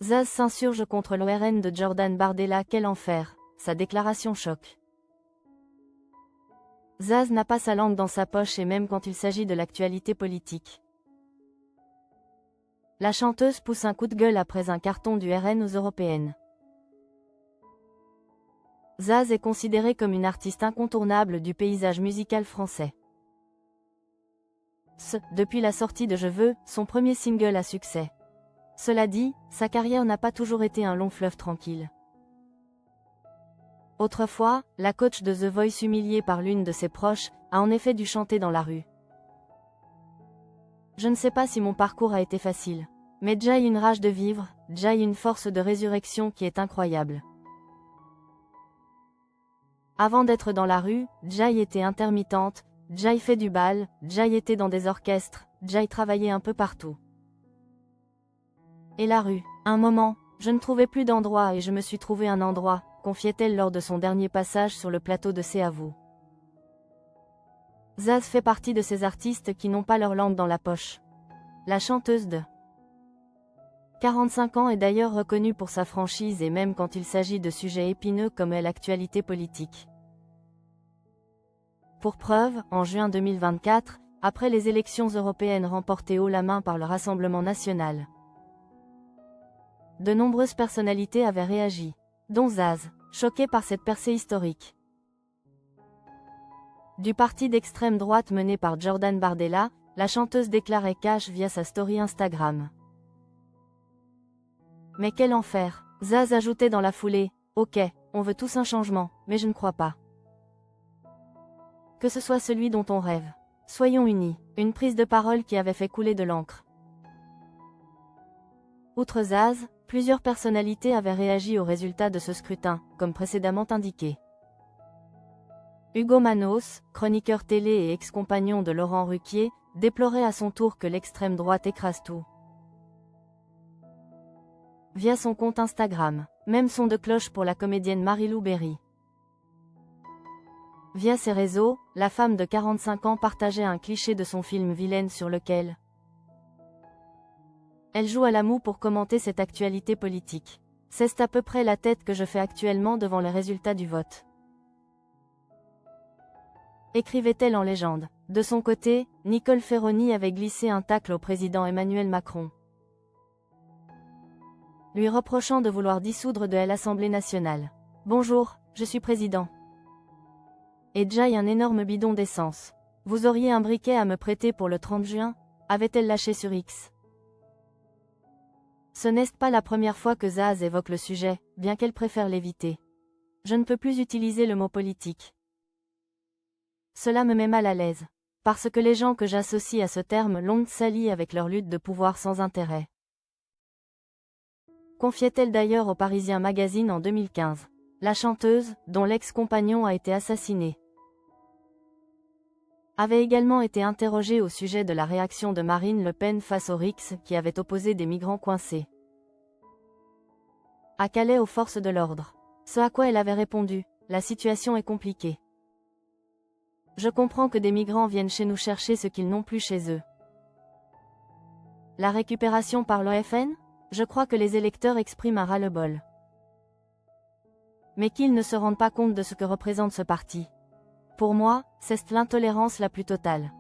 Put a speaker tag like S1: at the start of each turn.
S1: Zaz s'insurge contre l'ORN de Jordan Bardella, quel enfer, sa déclaration choque. Zaz n'a pas sa langue dans sa poche et même quand il s'agit de l'actualité politique. La chanteuse pousse un coup de gueule après un carton du RN aux européennes. Zaz est considérée comme une artiste incontournable du paysage musical français. Depuis la sortie de Je veux, son premier single à succès. Cela dit, sa carrière n'a pas toujours été un long fleuve tranquille. Autrefois, la coach de The Voice, humiliée par l'une de ses proches, a en effet dû chanter dans la rue. Je ne sais pas si mon parcours a été facile. Mais j'ai une rage de vivre, j'ai une force de résurrection qui est incroyable. Avant d'être dans la rue, j'ai été intermittente, j'ai fait du bal, j'ai été dans des orchestres, j'ai travaillé un peu partout. Et la rue, un moment, je ne trouvais plus d'endroit et je me suis trouvé un endroit, confiait-elle lors de son dernier passage sur le plateau de C'est à vous. Zaz fait partie de ces artistes qui n'ont pas leur langue dans la poche. La chanteuse de 45 ans est d'ailleurs reconnue pour sa franchise et même quand il s'agit de sujets épineux comme est l'actualité politique. Pour preuve, en juin 2024, après les élections européennes remportées haut la main par le Rassemblement national, de nombreuses personnalités avaient réagi, dont Zaz, choquée par cette percée historique. Du parti d'extrême droite mené par Jordan Bardella, la chanteuse déclarait cash via sa story Instagram. Mais quel enfer! Zaz ajoutait dans la foulée, ok, on veut tous un changement, mais je ne crois pas que ce soit celui dont on rêve. Soyons unis. Une prise de parole qui avait fait couler de l'encre. Outre Zaz, plusieurs personnalités avaient réagi aux résultats de ce scrutin, comme précédemment indiqué. Hugo Manos, chroniqueur télé et ex-compagnon de Laurent Ruquier, déplorait à son tour que l'extrême droite écrase tout. Via son compte Instagram, même son de cloche pour la comédienne Marie-Lou Berry. Via ses réseaux, la femme de 45 ans partageait un cliché de son film Vilaine sur lequel elle joue à la moue pour commenter cette actualité politique. C'est à peu près la tête que je fais actuellement devant les résultats du vote. Écrivait-elle en légende. De son côté, Nicole Ferroni avait glissé un tacle au président Emmanuel Macron, lui reprochant de vouloir dissoudre de l'Assemblée nationale. Bonjour, je suis président. Et j'ai un énorme bidon d'essence. Vous auriez un briquet à me prêter pour le 30 juin, avait-elle lâché sur X. Ce n'est pas la première fois que Zaz évoque le sujet, bien qu'elle préfère l'éviter. Je ne peux plus utiliser le mot politique. Cela me met mal à l'aise. Parce que les gens que j'associe à ce terme l'ont sali avec leur lutte de pouvoir sans intérêt. Confiait-elle d'ailleurs au Parisien Magazine en 2015. La chanteuse, dont l'ex-compagnon a été assassiné, avait également été interrogée au sujet de la réaction de Marine Le Pen face aux rixes qui avaient opposé des migrants coincés à Calais aux forces de l'ordre. Ce à quoi elle avait répondu, la situation est compliquée. Je comprends que des migrants viennent chez nous chercher ce qu'ils n'ont plus chez eux. La récupération par l'OFN? Je crois que les électeurs expriment un ras-le-bol. Mais qu'ils ne se rendent pas compte de ce que représente ce parti. Pour moi, c'est l'intolérance la plus totale.